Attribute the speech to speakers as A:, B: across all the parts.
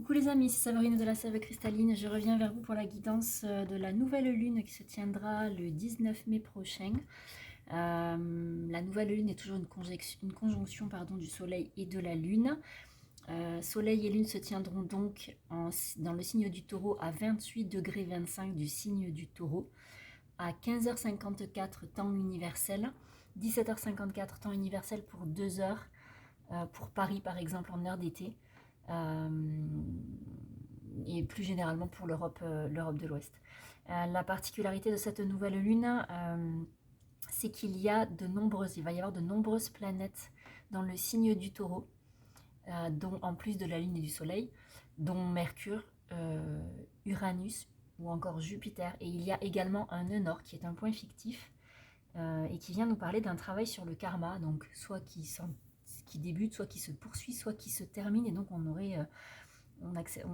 A: Coucou les amis, c'est Sabrine de la Sève Cristalline. Je reviens vers vous pour la guidance de la nouvelle lune qui se tiendra le 19 mai prochain. La nouvelle lune est toujours une conjonction du soleil et de la lune. Soleil et lune se tiendront donc dans le signe du taureau à 28 degrés 25 du signe du taureau, à 15h54 temps universel, 17h54 temps universel pour 2 heures, pour Paris par exemple en heure d'été. Et plus généralement pour l'Europe de l'Ouest. La particularité de cette nouvelle lune, c'est qu'il va y avoir de nombreuses planètes dans le signe du taureau, dont en plus de la lune et du soleil, dont Mercure, Uranus ou encore Jupiter. Et il y a également un nœud nord qui est un point fictif et qui vient nous parler d'un travail sur le karma, donc soit qui débute, soit qui se poursuit, soit qui se termine, et donc on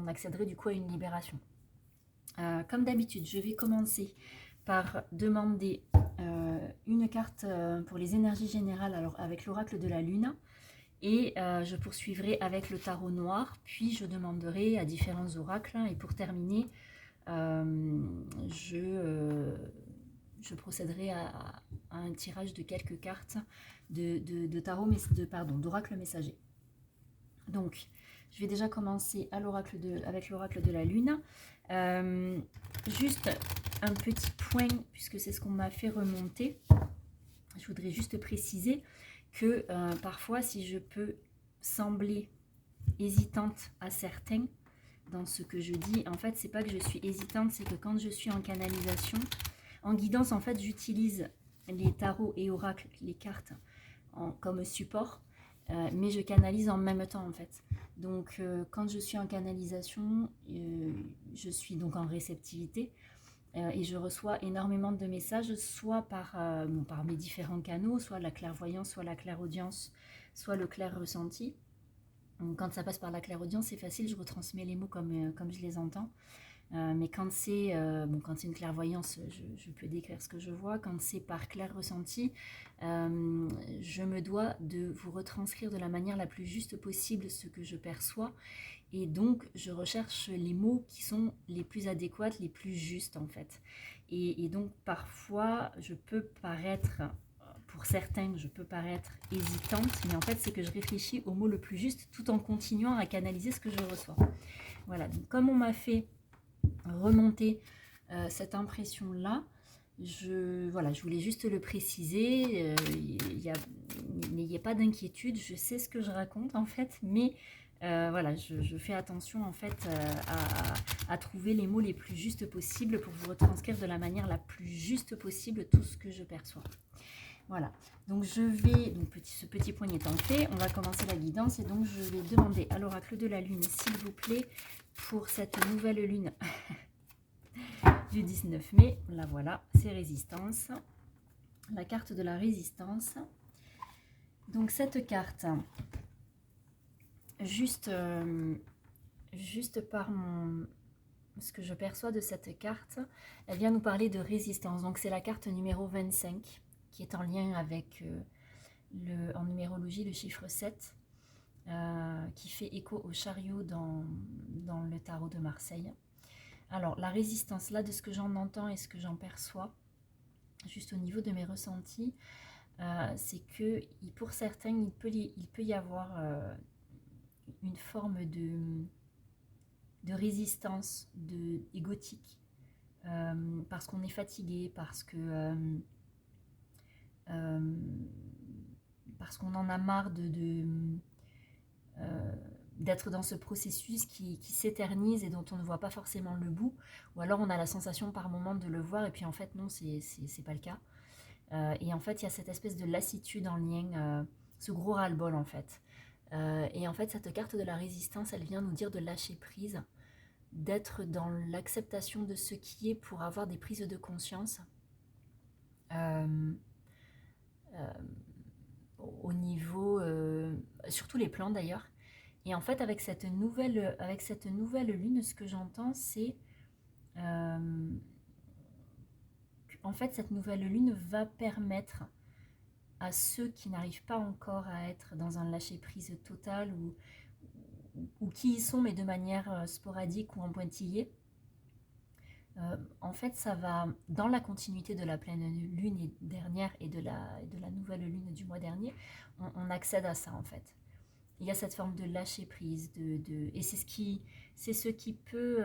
A: accéderait du coup à une libération. Comme d'habitude, je vais commencer par demander une carte pour les énergies générales, alors avec l'oracle de la lune, et je poursuivrai avec le tarot noir, puis je demanderai à différents oracles, et pour terminer, je procéderai à un tirage de quelques cartes de tarot, d'oracle messager. Donc, je vais déjà commencer avec l'oracle de la lune. Juste un petit point, puisque c'est ce qu'on m'a fait remonter. Je voudrais juste préciser que parfois, si je peux sembler hésitante à certains dans ce que je dis, en fait, c'est pas que je suis hésitante, c'est que quand je suis en canalisation, en guidance, en fait, j'utilise les tarots et oracles, les cartes, comme support. Mais je canalise en même temps en fait. Donc quand je suis en canalisation, je suis donc en réceptivité et je reçois énormément de messages, soit par mes différents canaux, soit la clairvoyance, soit la clairaudience, soit le clair ressenti. Donc, quand ça passe par la clairaudience, c'est facile, je retransmets les mots comme je les entends. Mais quand c'est une clairvoyance, je peux décrire ce que je vois. Quand c'est par clair ressenti, je me dois de vous retranscrire de la manière la plus juste possible ce que je perçois. Et donc, je recherche les mots qui sont les plus adéquats, les plus justes en fait. Et donc, parfois, pour certains, je peux paraître hésitante, mais en fait, c'est que je réfléchis au mot le plus juste tout en continuant à canaliser ce que je reçois. Voilà, donc comme on m'a fait remonter cette impression-là, je voulais juste le préciser. N'ayez pas d'inquiétude, je sais ce que je raconte en fait, mais je fais attention en fait à trouver les mots les plus justes possibles pour vous retranscrire de la manière la plus juste possible tout ce que je perçois. Voilà, donc ce petit point étant fait, on va commencer la guidance et donc je vais demander à l'oracle de la lune, s'il vous plaît, pour cette nouvelle lune du 19 mai, la voilà, c'est résistance, la carte de la résistance. Donc cette carte, juste par ce que je perçois de cette carte, elle vient nous parler de résistance. Donc c'est la carte numéro 25 qui est en lien avec en numérologie le chiffre 7, qui fait écho au chariot dans le tarot de Marseille. Alors la résistance, là, de ce que j'en entends et ce que j'en perçois, juste au niveau de mes ressentis, c'est que pour certains, il peut y avoir une forme de résistance, égotique, parce qu'on est fatigué, parce qu'on en a marre d'être dans ce processus qui s'éternise et dont on ne voit pas forcément le bout, ou alors on a la sensation par moment de le voir et puis en fait non, c'est pas le cas. Et en fait il y a cette espèce de lassitude en lien, ce gros ras-le-bol en fait. Et en fait cette carte de la résistance, elle vient nous dire de lâcher prise, d'être dans l'acceptation de ce qui est pour avoir des prises de conscience au niveau, sur tous les plans d'ailleurs. Et en fait, avec cette nouvelle lune, ce que j'entends, c'est en fait, cette nouvelle lune va permettre à ceux qui n'arrivent pas encore à être dans un lâcher-prise total ou qui y sont, mais de manière sporadique ou en pointillé. En fait, ça va, dans la continuité de la pleine lune dernière et de la nouvelle lune du mois dernier, on accède à ça en fait. Il y a cette forme de lâcher prise, et c'est ce qui peut,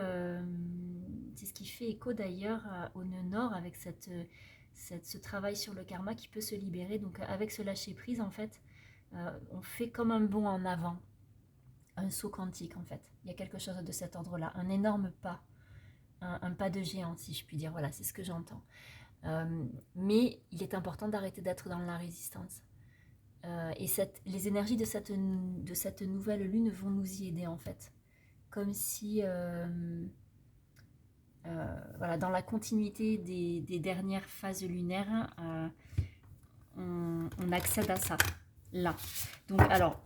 A: c'est ce qui fait écho d'ailleurs au nœud nord avec ce travail sur le karma qui peut se libérer. Donc avec ce lâcher prise en fait, on fait comme un bond en avant, un saut quantique en fait. Il y a quelque chose de cet ordre-là, un énorme pas. Un pas de géant, si je puis dire. Voilà, c'est ce que j'entends. Mais il est important d'arrêter d'être dans la résistance. Et les énergies de cette nouvelle lune vont nous y aider, en fait. Comme si, voilà, dans la continuité des dernières phases lunaires, on accède à ça, là. Donc, alors,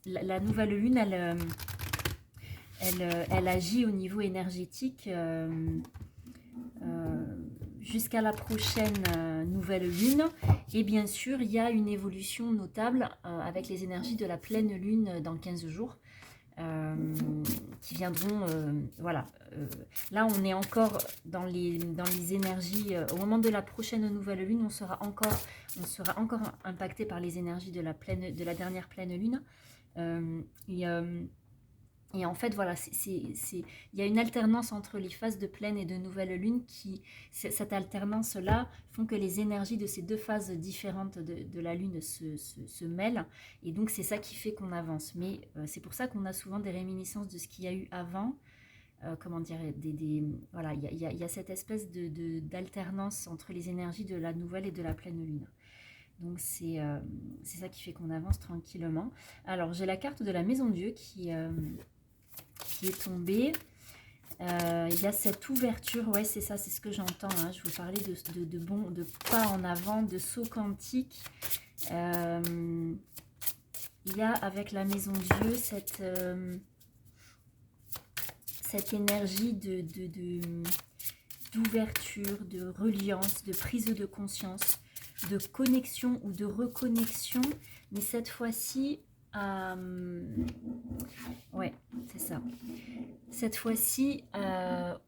A: la nouvelle lune, elle agit au niveau énergétique jusqu'à la prochaine nouvelle lune. Et bien sûr, il y a une évolution notable avec les énergies de la pleine lune dans 15 jours qui viendront. Voilà. Là, on est encore dans les énergies. Au moment de la prochaine nouvelle lune, on sera encore impacté par les énergies de la dernière pleine lune. Et en fait, voilà, il y a une alternance entre les phases de pleine et de nouvelle lune cette alternance-là font que les énergies de ces deux phases différentes de la lune se mêlent. Et donc, c'est ça qui fait qu'on avance. Mais c'est pour ça qu'on a souvent des réminiscences de ce qu'il y a eu avant. Comment dire, voilà, il y a cette espèce d'alternance entre les énergies de la nouvelle et de la pleine lune. Donc c'est ça qui fait qu'on avance tranquillement. Alors j'ai la carte de la Maison Dieu qui est tombée. Il y a cette ouverture, ouais c'est ça, c'est ce que j'entends. Hein. Je vous parlais de pas en avant, de saut quantique. Il y a avec la Maison Dieu cette énergie d'ouverture, de reliance, de prise de conscience, de connexion ou de reconnexion, mais cette fois-ci, ouais, c'est ça. Cette fois-ci,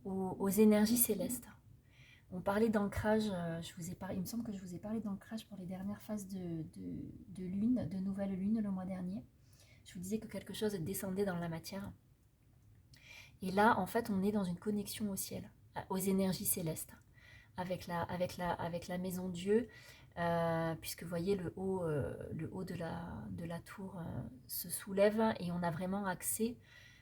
A: aux énergies célestes. On parlait d'ancrage, il me semble que je vous ai parlé d'ancrage pour les dernières phases de lune, de nouvelle lune le mois dernier. Je vous disais que quelque chose descendait dans la matière. Et là, en fait, on est dans une connexion au ciel, aux énergies célestes, avec la Maison Dieu, puisque vous voyez le haut de la tour se soulève et on a vraiment accès.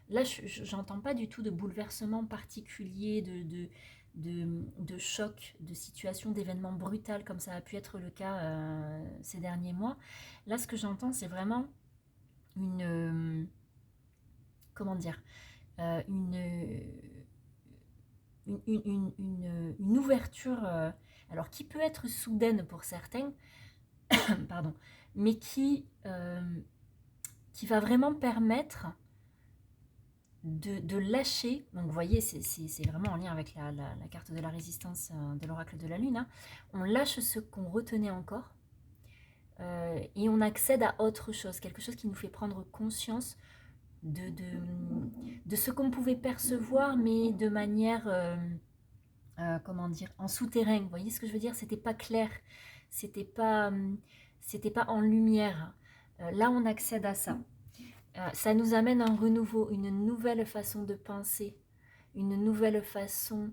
A: Là, j'entends pas du tout de bouleversement particulier, de choc, de situation, d'événement brutal comme ça a pu être le cas ces derniers mois. Là, ce que j'entends, c'est vraiment une... comment dire une ouverture, alors qui peut être soudaine pour certains, pardon, mais qui va vraiment permettre de lâcher. Donc vous voyez, c'est vraiment en lien avec la carte de la résistance de l'oracle de la lune. Hein. On lâche ce qu'on retenait encore et on accède à autre chose, quelque chose qui nous fait prendre conscience de ce qu'on pouvait percevoir, mais de manière, comment dire, en souterrain. Vous voyez ce que je veux dire? C'était pas clair, c'était pas en lumière. Là, on accède à ça. Ça nous amène un renouveau, une nouvelle façon de penser, une nouvelle façon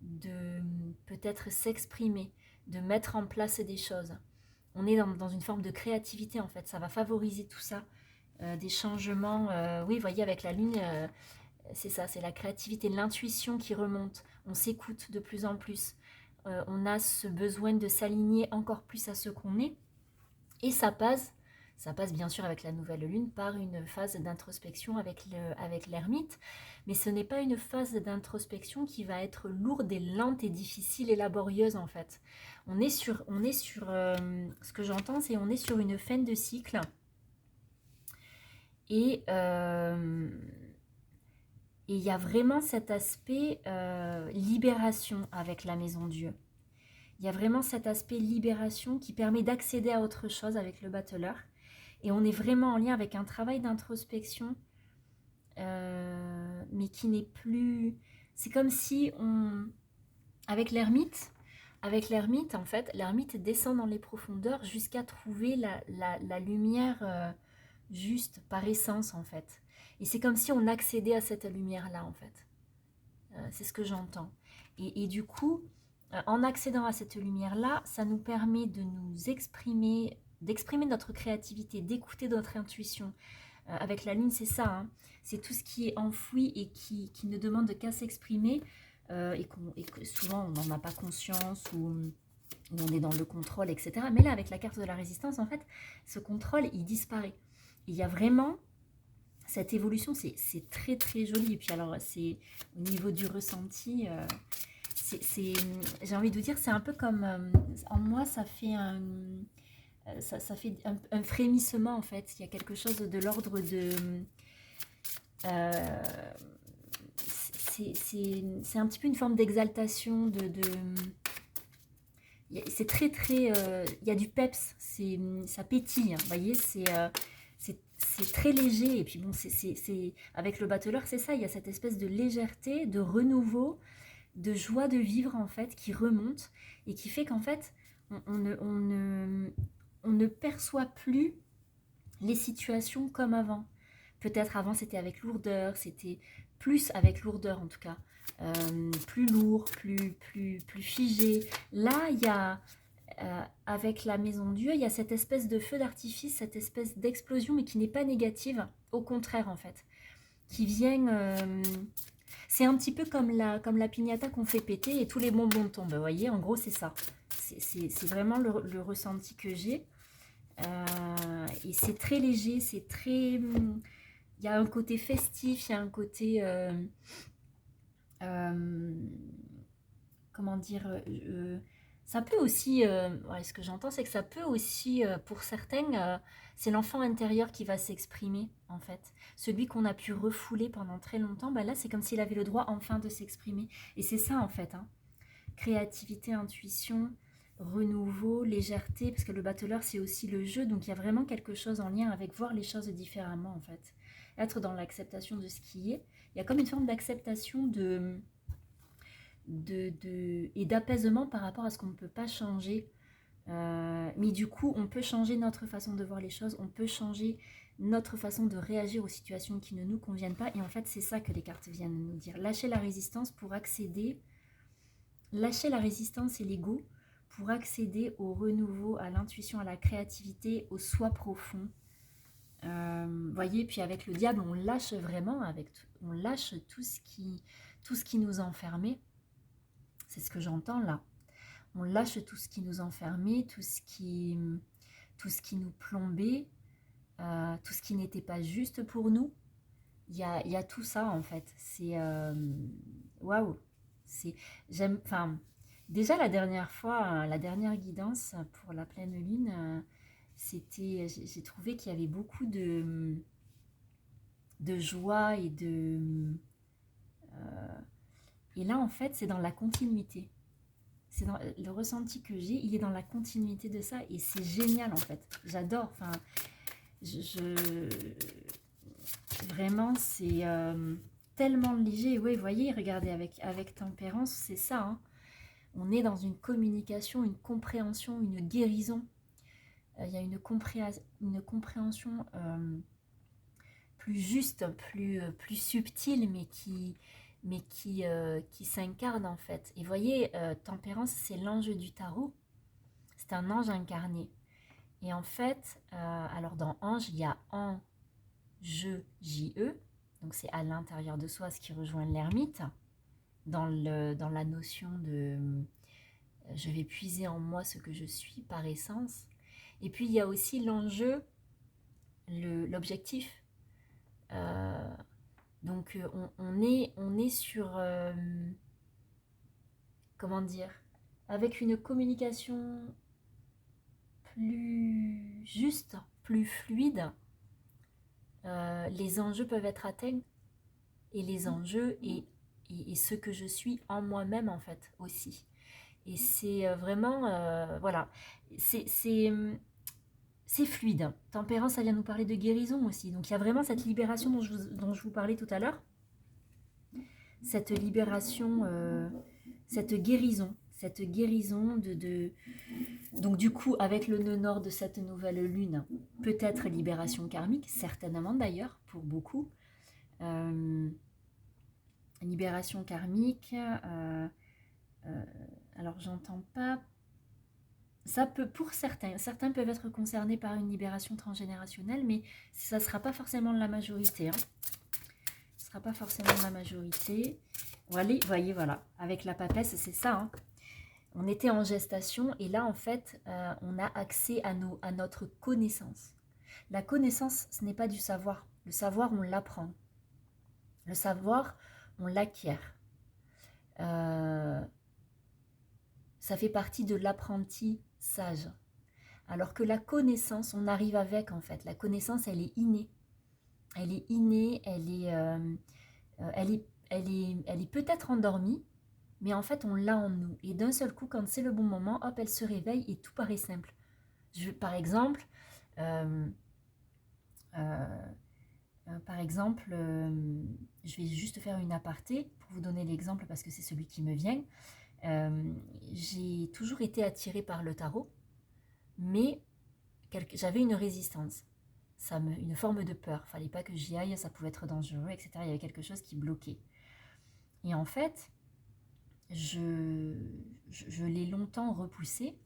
A: de peut-être s'exprimer, de mettre en place des choses. On est dans une forme de créativité en fait, ça va favoriser tout ça. Des changements, oui, vous voyez, avec la lune, c'est ça, c'est la créativité, l'intuition qui remonte. On s'écoute de plus en plus. On a ce besoin de s'aligner encore plus à ce qu'on est. Et ça passe bien sûr avec la nouvelle lune par une phase d'introspection avec l'ermite. Mais ce n'est pas une phase d'introspection qui va être lourde et lente et difficile et laborieuse en fait. On est sur ce que j'entends, c'est on est sur une fin de cycle. Et il y a vraiment cet aspect libération avec la Maison Dieu. Il y a vraiment cet aspect libération qui permet d'accéder à autre chose avec le battleur Et on est vraiment en lien avec un travail d'introspection, mais qui n'est plus... C'est comme si on... Avec l'ermite, en fait, l'ermite descend dans les profondeurs jusqu'à trouver la lumière juste par essence, en fait. Et c'est comme si on accédait à cette lumière-là, en fait. C'est ce que j'entends. Et du coup, en accédant à cette lumière-là, ça nous permet de nous exprimer, d'exprimer notre créativité, d'écouter notre intuition. Avec la lune, c'est ça, hein. C'est tout ce qui est enfoui et qui ne demande qu'à s'exprimer, et que souvent on n'en a pas conscience, ou on est dans le contrôle, etc. Mais là, avec la carte de la résistance, en fait, ce contrôle, il disparaît. Il y a vraiment cette évolution, c'est très très joli. Et puis alors, c'est au niveau du ressenti, j'ai envie de vous dire, c'est un peu comme, en moi, ça fait ça fait un frémissement, en fait. Il y a quelque chose de l'ordre de... c'est un petit peu une forme d'exaltation, c'est très très... il y a du peps, ça pétille, hein, vous voyez, c'est très léger. Et puis bon, avec le battleur, c'est ça, il y a cette espèce de légèreté, de renouveau, de joie de vivre, en fait, qui remonte et qui fait qu'en fait, on ne perçoit plus les situations comme avant. Peut-être avant c'était avec lourdeur, c'était plus avec lourdeur en tout cas, plus lourd, plus figé. Là, il y a, avec la Maison Dieu, il y a cette espèce de feu d'artifice, cette espèce d'explosion, mais qui n'est pas négative, au contraire en fait, qui vient... c'est un petit peu comme la piñata qu'on fait péter et tous les bonbons tombent, vous voyez, en gros c'est ça. C'est vraiment le ressenti que j'ai. Et c'est très léger, c'est très... Il y a un côté festif, il y a un côté... comment dire, ça peut aussi, ouais, ce que j'entends, c'est que ça peut aussi, pour certains, c'est l'enfant intérieur qui va s'exprimer, en fait. Celui qu'on a pu refouler pendant très longtemps, bah là, c'est comme s'il avait le droit enfin de s'exprimer. Et c'est ça, en fait, hein. Créativité, intuition, renouveau, légèreté, parce que le battleur, c'est aussi le jeu, donc il y a vraiment quelque chose en lien avec voir les choses différemment, en fait. Être dans l'acceptation de ce qui est. Il y a comme une forme d'acceptation et d'apaisement par rapport à ce qu'on ne peut pas changer. Mais du coup, on peut changer notre façon de voir les choses, on peut changer notre façon de réagir aux situations qui ne nous conviennent pas. Et en fait, c'est ça que les cartes viennent nous dire. Lâcher la résistance pour accéder, lâcher la résistance et l'ego pour accéder au renouveau, à l'intuition, à la créativité, au soi profond. Voyez, puis avec le diable, on lâche vraiment, on lâche tout ce qui nous enfermait. C'est ce que j'entends là. On lâche tout ce qui nous enfermait, tout ce qui nous plombait, tout ce qui n'était pas juste pour nous. Il y a tout ça en fait. C'est waouh. Enfin, déjà la dernière fois, la dernière guidance pour la pleine lune, j'ai trouvé qu'il y avait beaucoup de joie et là en fait c'est dans la continuité. C'est dans le ressenti que j'ai, il est dans la continuité de ça et c'est génial en fait. J'adore. Enfin, vraiment c'est tellement léger. Oui, vous voyez, regardez avec tempérance, c'est ça. Hein. On est dans une communication, une compréhension, une guérison. Il y a une compréhension plus juste, plus subtile, mais qui s'incarne en fait. Et voyez, Tempérance, c'est l'ange du tarot. C'est un ange incarné. Et en fait, alors dans ange, il y a an, je, J-E. Donc c'est à l'intérieur de soi, ce qui rejoint l'ermite. Dans la notion de je vais puiser en moi ce que je suis par essence. Et puis il y a aussi l'enjeu, l'objectif. Donc on est sur, comment dire, avec une communication plus juste, plus fluide, les enjeux peuvent être atteints et les enjeux et ce que je suis en moi-même en fait aussi. Et c'est vraiment, voilà, c'est c'est fluide. Hein. Tempérance, ça vient nous parler de guérison aussi. Donc il y a vraiment cette libération dont je vous parlais tout à l'heure. Cette libération, cette guérison Donc du coup, avec le nœud nord de cette nouvelle lune, peut-être libération karmique, certainement d'ailleurs, pour beaucoup. Libération karmique, alors j'entends pas... Ça peut, pour certains peuvent être concernés par une libération transgénérationnelle, mais ça ne sera pas forcément la majorité. Hein. Ce ne sera pas forcément la majorité. Voyez, voilà, avec la papesse, c'est ça. Hein. On était en gestation et là, en fait, on a accès à notre connaissance. La connaissance, ce n'est pas du savoir. Le savoir, on l'apprend. Le savoir, on l'acquiert. Ça fait partie de l'apprentissage. Alors que la connaissance, on arrive avec, en fait. La connaissance, elle est innée. Elle est innée, elle est peut-être endormie, mais en fait, on l'a en nous. Et d'un seul coup, quand c'est le bon moment, hop, elle se réveille et tout paraît simple. Par exemple, je vais juste faire une aparté pour vous donner l'exemple parce que c'est celui qui me vient. J'ai toujours été attirée par le tarot, mais j'avais une résistance, une forme de peur. Il ne fallait pas que j'y aille, ça pouvait être dangereux, etc. Il y avait quelque chose qui bloquait. Et en fait, je l'ai longtemps repoussé.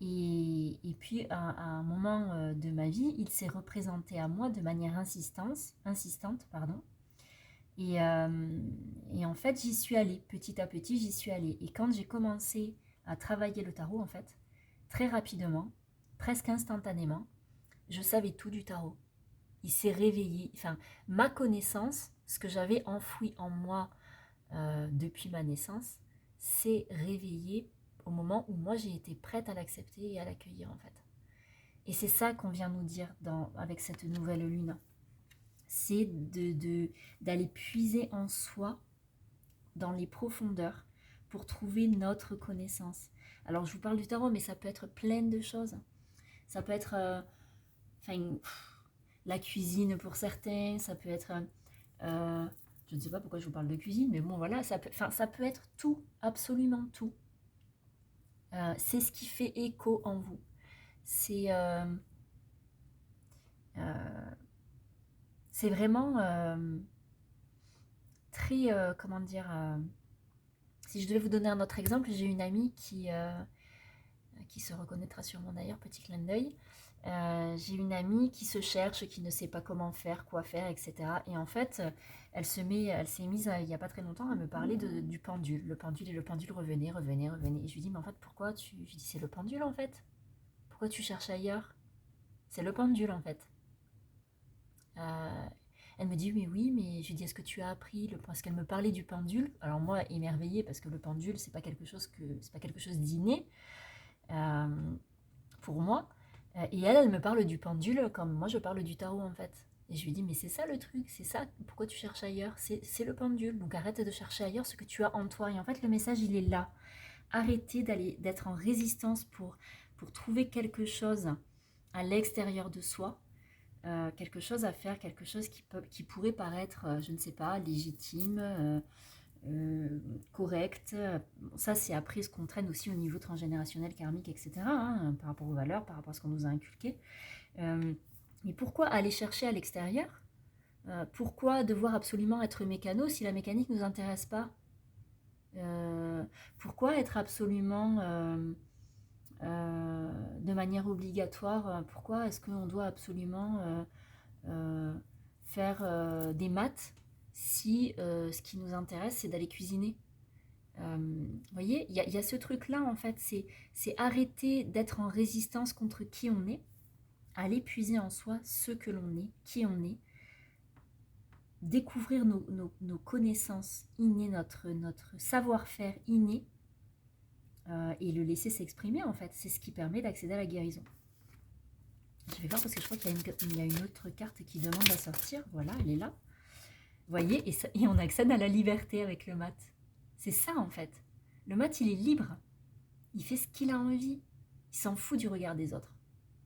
A: Et puis, à un moment de ma vie, il s'est représenté à moi de manière insistante. Et en fait, j'y suis allée. Petit à petit, j'y suis allée. Et quand j'ai commencé à travailler le tarot, en fait, très rapidement, presque instantanément, je savais tout du tarot. Il s'est réveillé. Enfin, ma connaissance, ce que j'avais enfoui en moi depuis ma naissance, s'est réveillé au moment où moi j'ai été prête à l'accepter et à l'accueillir en fait. Et c'est ça qu'on vient nous dire avec cette nouvelle lune. C'est d'aller puiser en soi, dans les profondeurs, pour trouver notre connaissance. Alors je vous parle du tarot, mais ça peut être plein de choses. Ça peut être la cuisine pour certains, ça peut être... je ne sais pas pourquoi je vous parle de cuisine, mais bon voilà, ça peut être tout, absolument tout. C'est ce qui fait écho en vous. C'est vraiment très, comment dire, si je devais vous donner un autre exemple, j'ai une amie qui se reconnaîtra sûrement d'ailleurs, petit clin d'œil. J'ai une amie qui se cherche, qui ne sait pas comment faire, quoi faire, etc. Et en fait, elle s'est mise il n'y a pas très longtemps à me parler du pendule. Le pendule revenait. Et je lui dis, mais en fait, je lui dis, c'est le pendule en fait. Pourquoi tu cherches ailleurs? C'est le pendule en fait. Elle me dit, mais oui, mais je lui dis, est-ce que tu as appris parce qu'elle me parlait du pendule. Alors moi, émerveillée, parce que le pendule, c'est pas quelque chose d'inné pour moi. Et elle me parle du pendule comme moi je parle du tarot en fait. Et je lui dis, mais c'est ça le truc, c'est ça, pourquoi tu cherches ailleurs? C'est le pendule, donc arrête de chercher ailleurs ce que tu as en toi. Et en fait, le message, il est là. Arrêtez d'être en résistance pour trouver quelque chose à l'extérieur de soi, quelque chose à faire, quelque chose qui pourrait paraître, je ne sais pas, légitime, correcte. Ça, c'est après ce qu'on traîne aussi au niveau transgénérationnel, karmique, etc. Hein, par rapport aux valeurs, par rapport à ce qu'on nous a inculqué. Mais pourquoi aller chercher à l'extérieur? Pourquoi devoir absolument être mécano si la mécanique ne nous intéresse pas? Pourquoi être absolument de manière obligatoire? Pourquoi est-ce qu'on doit absolument faire des maths si ce qui nous intéresse, c'est d'aller cuisiner? Vous voyez, il y a ce truc-là, en fait, c'est arrêter d'être en résistance contre qui on est, aller puiser en soi ce que l'on est, qui on est, découvrir nos connaissances innées, notre savoir-faire inné, et le laisser s'exprimer, en fait. C'est ce qui permet d'accéder à la guérison. Je vais voir parce que je crois qu'il y a une autre carte qui demande à sortir. Voilà, elle est là. Vous voyez, et on accède à la liberté avec le mat. C'est ça, en fait. Le mat, il est libre. Il fait ce qu'il a envie. Il s'en fout du regard des autres.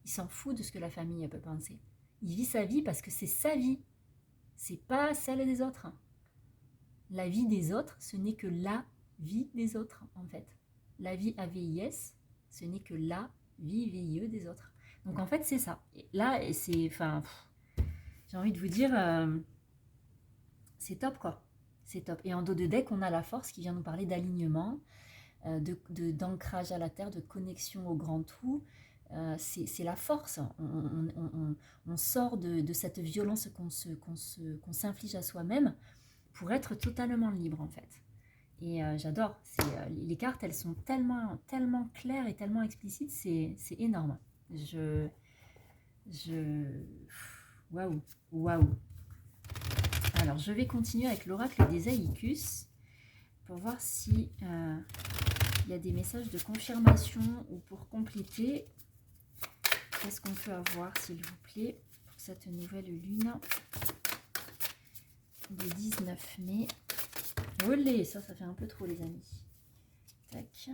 A: Il s'en fout de ce que la famille peut penser. Il vit sa vie parce que c'est sa vie. C'est pas celle des autres. La vie des autres, ce n'est que la vie des autres, en fait. La vie AVIS, ce n'est que la vie VIE des autres. Donc, en fait, c'est ça. Et là, c'est... Enfin, j'ai envie de vous dire, c'est top, quoi. C'est top. Et en dos de deck, on a la force qui vient nous parler d'alignement, d'ancrage à la terre, de connexion au grand tout. C'est la force. On sort de cette violence qu'on s'inflige à soi-même pour être totalement libre, en fait. Et j'adore. Les cartes, elles sont tellement claires et tellement explicites, c'est énorme. Waouh, waouh. Alors, je vais continuer avec l'oracle des Aïkus pour voir si il y a des messages de confirmation ou pour compléter. Qu'est-ce qu'on peut avoir, s'il vous plaît, pour cette nouvelle lune du 19 mai. Olé, ça fait un peu trop, les amis. Tac.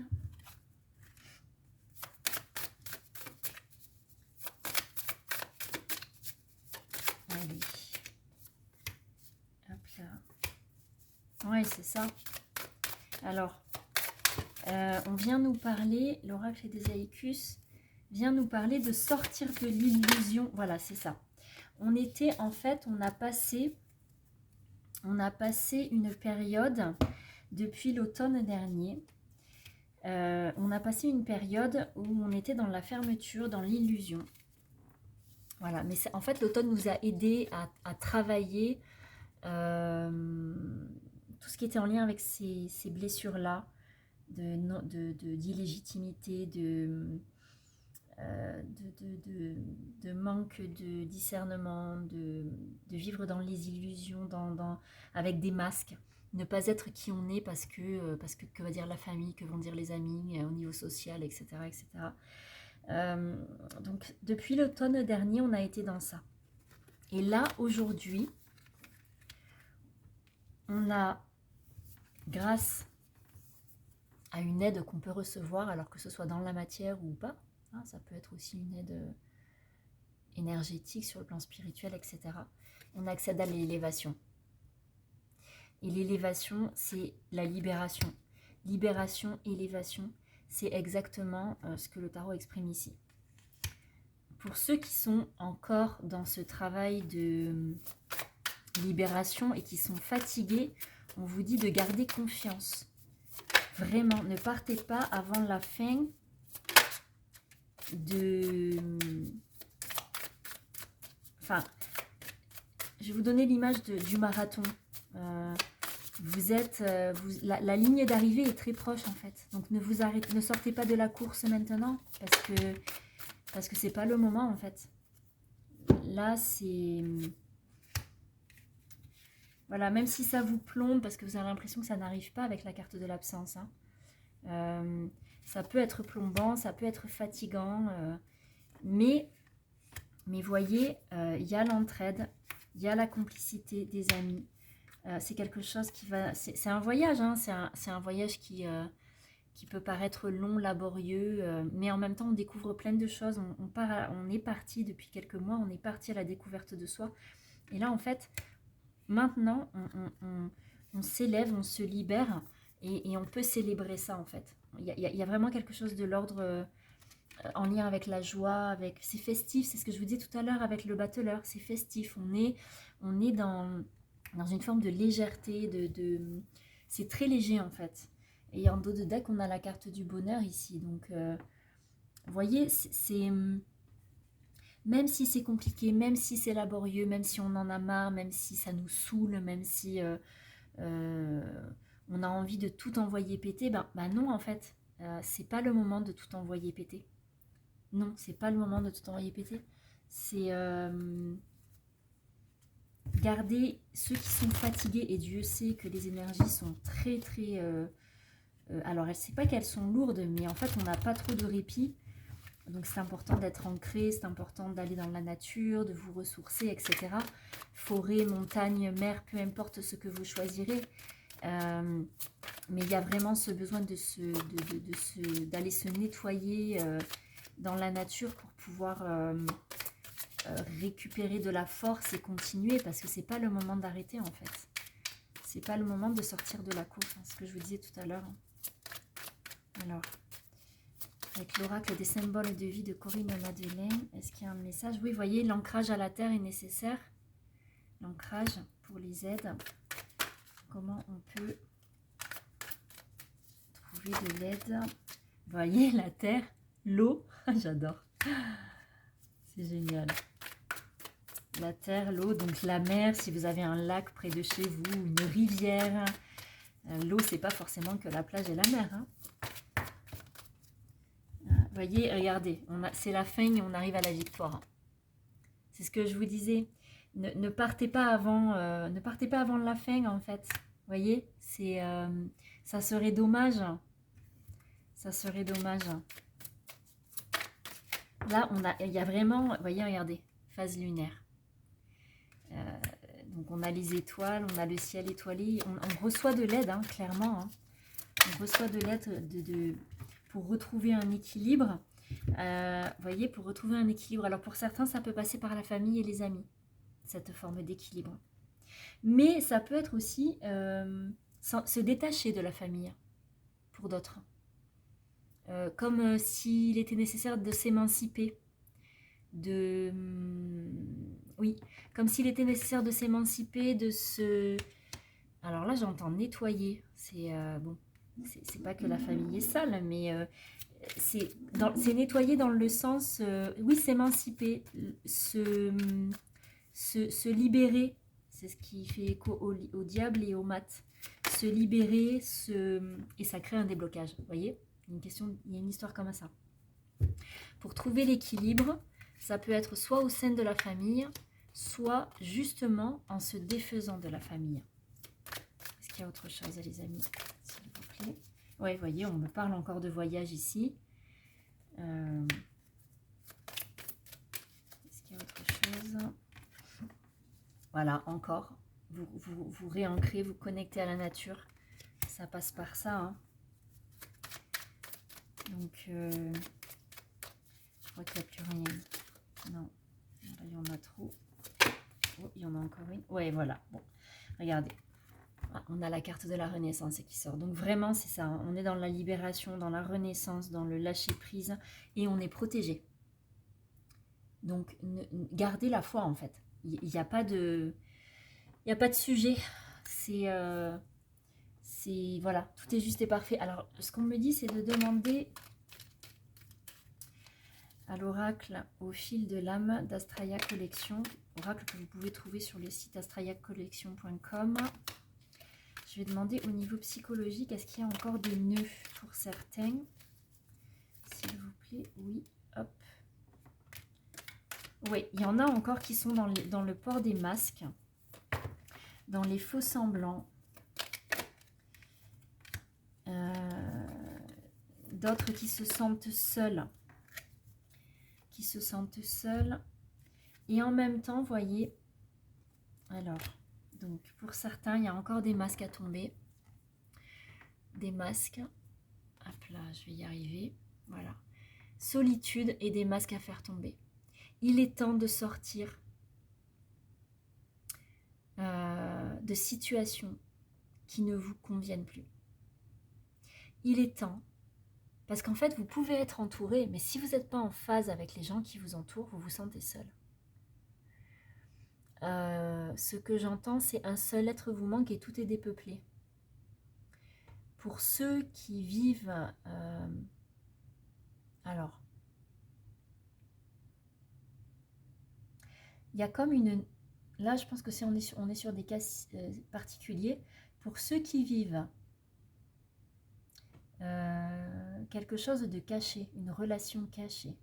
A: Allez. Hop là. Ouais, c'est ça. Alors, on vient nous parler, l'oracle des Aïkus vient nous parler de sortir de l'illusion. Voilà, c'est ça. On était, en fait, on a passé une période, depuis l'automne dernier, on a passé une période où on était dans la fermeture, dans l'illusion. Voilà, mais en fait, l'automne nous a aidés à travailler tout ce qui était en lien avec ces blessures-là, d'illégitimité, de manque de discernement, de vivre dans les illusions, avec des masques, ne pas être qui on est parce que que va dire la famille, que vont dire les amis au niveau social, etc. etc. Donc depuis l'automne dernier, on a été dans ça. Et là, aujourd'hui, on a, grâce à une aide qu'on peut recevoir, alors que ce soit dans la matière ou pas, ça peut être aussi une aide énergétique sur le plan spirituel, etc. On accède à l'élévation. Et l'élévation, c'est la libération. Libération, élévation, c'est exactement ce que le tarot exprime ici. Pour ceux qui sont encore dans ce travail de libération et qui sont fatigués, on vous dit de garder confiance. Vraiment, ne partez pas avant la fin Enfin, je vais vous donner l'image du marathon. La ligne d'arrivée est très proche en fait. Donc ne sortez pas de la course maintenant parce que c'est pas le moment en fait. Là c'est... Voilà, même si ça vous plombe parce que vous avez l'impression que ça n'arrive pas avec la carte de l'absence. Ça peut être plombant, ça peut être fatigant, mais voyez, il y a l'entraide, il y a la complicité des amis. C'est quelque chose qui va... C'est un voyage, hein, c'est un voyage qui peut paraître long, laborieux, mais en même temps on découvre plein de choses. On est parti depuis quelques mois, on est parti à la découverte de soi. Et là en fait, maintenant on s'élève, on se libère et on peut célébrer ça en fait. Il y a vraiment quelque chose de l'ordre en lien avec la joie, c'est festif, c'est ce que je vous disais tout à l'heure avec le battleur, c'est festif, on est dans une forme de légèreté, c'est très léger en fait. Et en dos de deck, on a la carte du bonheur ici, donc vous voyez, même si c'est compliqué, même si c'est laborieux, même si on en a marre, même si ça nous saoule, même si on a envie de tout envoyer péter, ben non en fait, c'est pas le moment de tout envoyer péter. Non, c'est pas le moment de tout envoyer péter. C'est garder ceux qui sont fatigués, et Dieu sait que les énergies sont très très... alors elle sait pas qu'elles sont lourdes, mais en fait on n'a pas trop de répit. Donc c'est important d'être ancré, c'est important d'aller dans la nature, de vous ressourcer, etc. Forêt, montagne, mer, peu importe ce que vous choisirez. Mais il y a vraiment ce besoin d'aller se nettoyer dans la nature pour pouvoir récupérer de la force et continuer, parce que c'est pas le moment d'arrêter en fait. C'est pas le moment de sortir de la course, hein, ce que je vous disais tout à l'heure. Alors, avec l'oracle des symboles de vie de Corinne Madeleine, est-ce qu'il y a un message? Oui, vous voyez, l'ancrage à la terre est nécessaire. L'ancrage pour les aides. Comment on peut trouver de l'aide? Vous voyez, la terre, l'eau, j'adore. C'est génial. La terre, l'eau, donc la mer, si vous avez un lac près de chez vous, une rivière. L'eau, c'est pas forcément que la plage et la mer. Hein. Vous voyez, regardez, c'est la fin et on arrive à la victoire. C'est ce que je vous disais. Ne partez pas avant, ne partez pas avant la fin en fait. Vous voyez, ça serait dommage. Ça serait dommage. Là, il y a vraiment, vous voyez, regardez, phase lunaire. Donc on a les étoiles, on a le ciel étoilé, on reçoit de l'aide, hein, clairement. Hein. On reçoit de l'aide pour retrouver un équilibre. Vous voyez, pour retrouver un équilibre. Alors pour certains, ça peut passer par la famille et les amis, cette forme d'équilibre. Mais ça peut être aussi se détacher de la famille, pour d'autres. Comme s'il était nécessaire de s'émanciper. Oui, comme s'il était nécessaire de s'émanciper, de se... Alors là, j'entends nettoyer. C'est bon, c'est pas que la famille est sale, mais c'est nettoyer dans le sens, oui, s'émanciper, se libérer. C'est ce qui fait écho au diable et au mat. Se libérer, et ça crée un déblocage. Vous voyez, il y a une histoire comme ça. Pour trouver l'équilibre, ça peut être soit au sein de la famille, soit justement en se défaisant de la famille. Est-ce qu'il y a autre chose, les amis, s'il vous plaît? Oui, vous voyez, on me parle encore de voyage ici. Est-ce qu'il y a autre chose? Voilà, encore. Vous réancrez, vous connectez à la nature. Ça passe par ça. Hein. Donc, je crois qu'il n'y a plus rien. Non, là, il y en a trop. Oh, il y en a encore une. Ouais, voilà. Bon, regardez. Ah, on a la carte de la renaissance qui sort. Donc vraiment, c'est ça. Hein. On est dans la libération, dans la renaissance, dans le lâcher-prise. Et on est protégé. Donc, gardez la foi, en fait. Il n'y a pas de... Il n'y a pas de sujet. Voilà, tout est juste et parfait. Alors, ce qu'on me dit, c'est de demander à l'oracle au fil de l'âme d'Astraya Collection. Oracle que vous pouvez trouver sur le site astrayacollection.com. Je vais demander au niveau psychologique, est-ce qu'il y a encore des nœuds pour certains? S'il vous plaît, oui, hop. Oui, il y en a encore qui sont dans le port des masques, dans les faux semblants. D'autres qui se sentent seuls. Et en même temps, vous voyez, alors, donc pour certains, il y a encore des masques à tomber. Des masques. Hop là, je vais y arriver. Voilà. Solitude et des masques à faire tomber. Il est temps de sortir de situations qui ne vous conviennent plus. Il est temps, parce qu'en fait, vous pouvez être entouré, mais si vous n'êtes pas en phase avec les gens qui vous entourent, vous vous sentez seul. Ce que j'entends, c'est un seul être vous manque et tout est dépeuplé. Pour ceux qui vivent... alors, il y a comme une... Là, je pense que on est sur des cas particuliers. Pour ceux qui vivent quelque chose de caché, une relation cachée.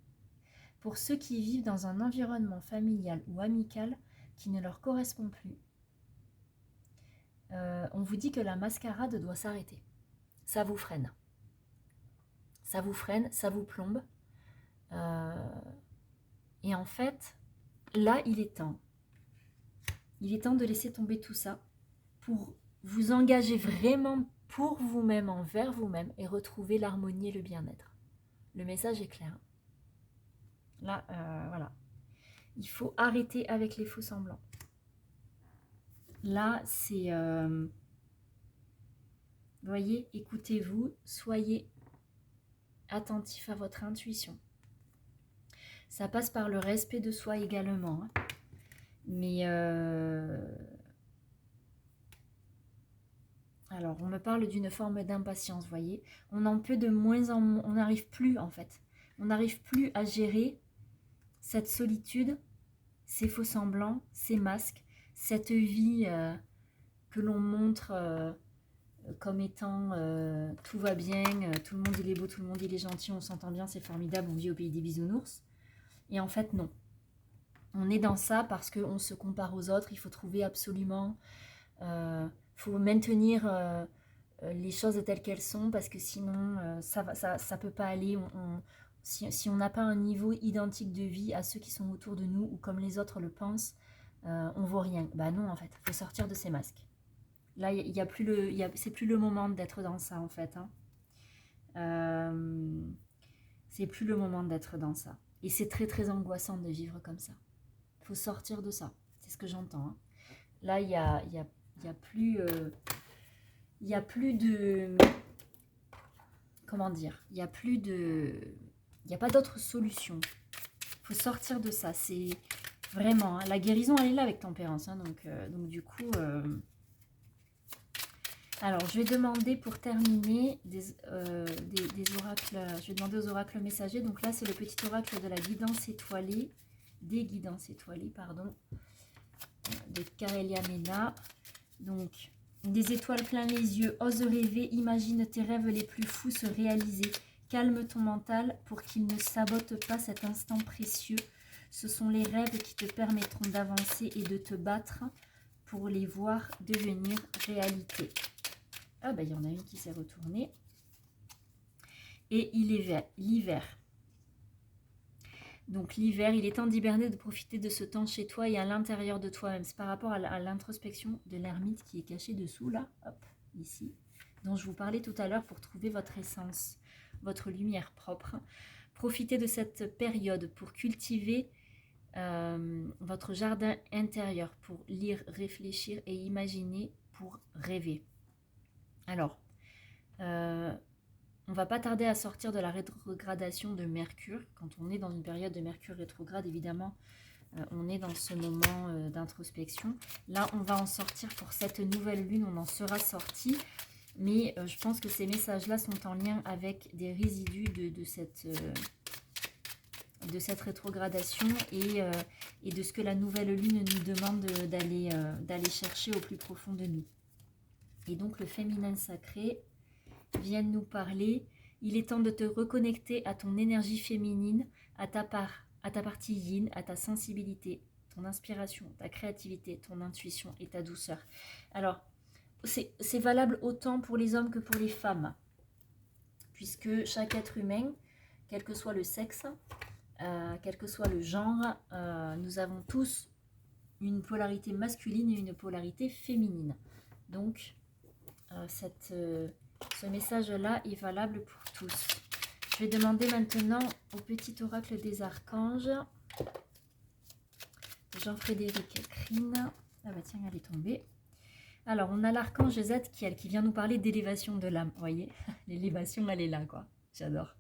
A: Pour ceux qui vivent dans un environnement familial ou amical qui ne leur correspond plus, on vous dit que la mascarade doit s'arrêter. Ça vous freine. Ça vous freine, ça vous plombe. Et en fait, là, il est temps. Il est temps de laisser tomber tout ça pour vous engager vraiment pour vous-même, envers vous-même et retrouver l'harmonie et le bien-être. Le message est clair. Là, voilà. Il faut arrêter avec les faux semblants. Là, c'est... voyez, écoutez-vous, soyez attentif à votre intuition. Ça passe par le respect de soi également. Hein. Mais... alors, on me parle d'une forme d'impatience, voyez. On en peut de moins en moins... On n'arrive plus, en fait. On n'arrive plus à gérer cette solitude, ces faux semblants, ces masques, cette vie que l'on montre comme étant tout va bien, tout le monde il est beau, tout le monde il est gentil, on s'entend bien, c'est formidable, on vit au pays des bisounours. Et en fait, non. On est dans ça parce qu'on se compare aux autres, il faut trouver absolument... faut maintenir les choses telles qu'elles sont parce que sinon, ça peut pas aller. Si on n'a pas un niveau identique de vie à ceux qui sont autour de nous ou comme les autres le pensent, on vaut rien. Bah non, en fait, il faut sortir de ces masques. Là, c'est plus le moment d'être dans ça, en fait. Hein. C'est plus le moment d'être dans ça. Et c'est très, très angoissant de vivre comme ça. Il faut sortir de ça. C'est ce que j'entends. Hein. Là, il y a plus... il n'y a plus de... Comment dire? Il n'y a plus de... Il n'y a pas d'autre solution. Il faut sortir de ça. C'est vraiment... Hein, la guérison, elle est là avec tempérance. Hein, donc du coup... Alors, je vais demander pour terminer des oracles. Je vais demander aux oracles messagers. Donc là, c'est le petit oracle de la guidance étoilée. Des guidances étoilées, pardon. De Carélia Mena. Donc... Des étoiles plein les yeux, ose rêver, imagine tes rêves les plus fous se réaliser. Calme ton mental pour qu'il ne sabote pas cet instant précieux. Ce sont les rêves qui te permettront d'avancer et de te battre pour les voir devenir réalité. Ah ben il y en a une qui s'est retournée. Et il est l'hiver. Donc l'hiver, il est temps d'hiberner, de profiter de ce temps chez toi et à l'intérieur de toi-même. C'est par rapport à l'introspection de l'ermite qui est cachée dessous, là, hop, ici, dont je vous parlais tout à l'heure pour trouver votre essence, votre lumière propre. Profitez de cette période pour cultiver votre jardin intérieur, pour lire, réfléchir et imaginer, pour rêver. Alors, on va pas tarder à sortir de la rétrogradation de Mercure. Quand on est dans une période de Mercure rétrograde, évidemment, on est dans ce moment d'introspection. Là, on va en sortir pour cette nouvelle lune, on en sera sorti. Mais je pense que ces messages-là sont en lien avec des résidus de cette rétrogradation et de ce que la nouvelle lune nous demande d'aller chercher au plus profond de nous. Et donc, le féminin sacré viennent nous parler. Il est temps de te reconnecter à ton énergie féminine, à ta partie yin, à ta sensibilité, ton inspiration, ta créativité, ton intuition et ta douceur. Alors, c'est valable autant pour les hommes que pour les femmes, puisque chaque être humain, quel que soit le sexe, quel que soit le genre, nous avons tous une polarité masculine et une polarité féminine. Donc, ce message-là est valable pour tous. Je vais demander maintenant au petit oracle des archanges. Jean-Frédéric Crine. Ah bah tiens, elle est tombée. Alors, on a l'archange Zadkiel qui vient nous parler d'élévation de l'âme. Vous voyez, l'élévation, elle est là, quoi. J'adore.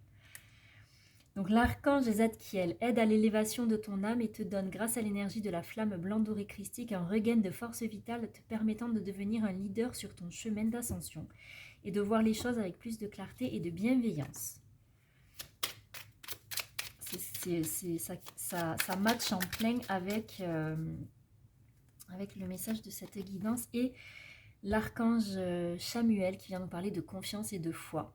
A: Donc, l'archange Zadkiel aide à l'élévation de ton âme et te donne, grâce à l'énergie de la flamme blanc dorée christique, un regain de force vitale te permettant de devenir un leader sur ton chemin d'ascension et de voir les choses avec plus de clarté et de bienveillance. Ça match en plein avec le message de cette guidance et l'archange Chamuel qui vient nous parler de confiance et de foi.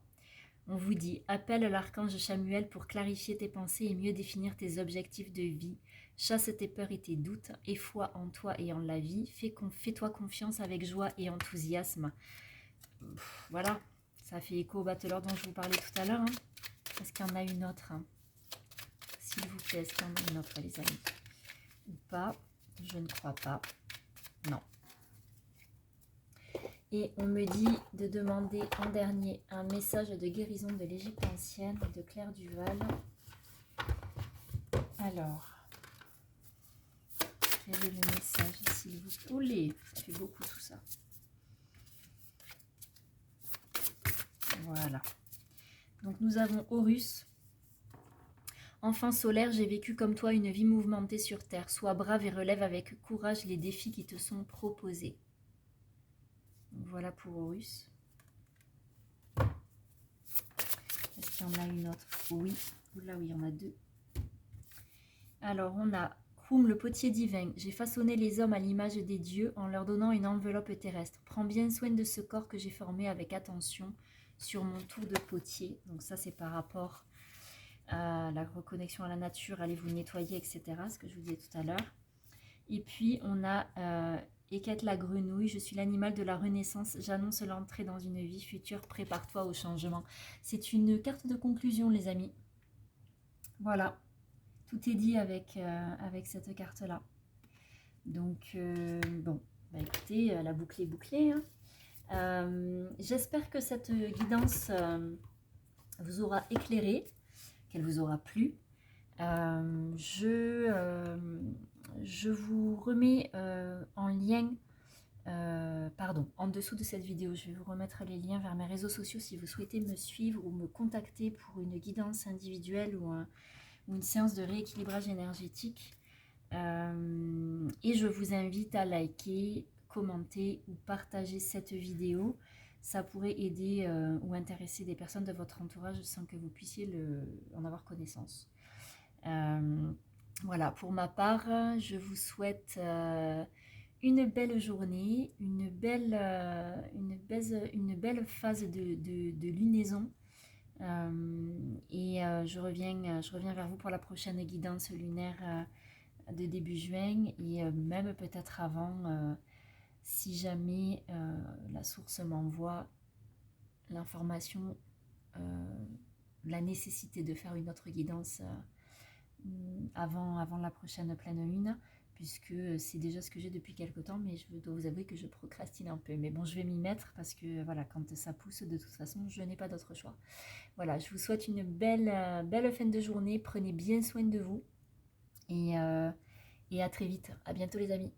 A: On vous dit, appelle l'archange Chamuel pour clarifier tes pensées et mieux définir tes objectifs de vie. Chasse tes peurs et tes doutes, aie foi en toi et en la vie. Fais-toi confiance avec joie et enthousiasme. Voilà, ça fait écho au battleur dont je vous parlais tout à l'heure. Hein. Est-ce qu'il y en a une autre hein? S'il vous plaît, est-ce qu'il y en a une autre, les amis? Ou pas? Je ne crois pas. Non. Et on me dit de demander en dernier un message de guérison de l'Égypte ancienne de Claire Duval. Alors, quel est le message, s'il vous plaît? Olé, ça fait beaucoup tout ça. Voilà. Donc nous avons Horus. Enfant solaire, j'ai vécu comme toi une vie mouvementée sur Terre. Sois brave et relève avec courage les défis qui te sont proposés. Donc voilà pour Horus. Est-ce qu'il y en a une autre? Oui. Oula, oui, il y en a deux. Alors, on a Krum, le potier divin. J'ai façonné les hommes à l'image des dieux en leur donnant une enveloppe terrestre. Prends bien soin de ce corps que j'ai formé avec attention sur mon tour de potier. Donc ça, c'est par rapport à la reconnexion à la nature, allez vous nettoyer, etc. Ce que je vous disais tout à l'heure. Et puis, on a Eket la grenouille. Je suis l'animal de la renaissance. J'annonce l'entrée dans une vie future. Prépare-toi au changement. C'est une carte de conclusion, les amis. Voilà. Tout est dit avec cette carte-là. Donc, bon, bah écoutez, la boucle est bouclée. Hein. J'espère que cette guidance vous aura éclairé, qu'elle vous aura plu. Je vous remets en lien, en dessous de cette vidéo, je vais vous remettre les liens vers mes réseaux sociaux si vous souhaitez me suivre ou me contacter pour une guidance individuelle ou une séance de rééquilibrage énergétique. Et je vous invite à liker, commenter ou partager cette vidéo. Ça pourrait aider ou intéresser des personnes de votre entourage sans que vous puissiez en avoir connaissance. Voilà, pour ma part, je vous souhaite une belle journée, une belle phase de lunaison. Je reviens vers vous pour la prochaine guidance lunaire de début juin et même peut-être avant si jamais la source m'envoie l'information, la nécessité de faire une autre guidance avant la prochaine pleine lune, puisque c'est déjà ce que j'ai depuis quelque temps, mais je dois vous avouer que je procrastine un peu. Mais bon, je vais m'y mettre parce que voilà, quand ça pousse, de toute façon, je n'ai pas d'autre choix. Voilà, je vous souhaite une belle fin de journée. Prenez bien soin de vous et à très vite. À bientôt les amis.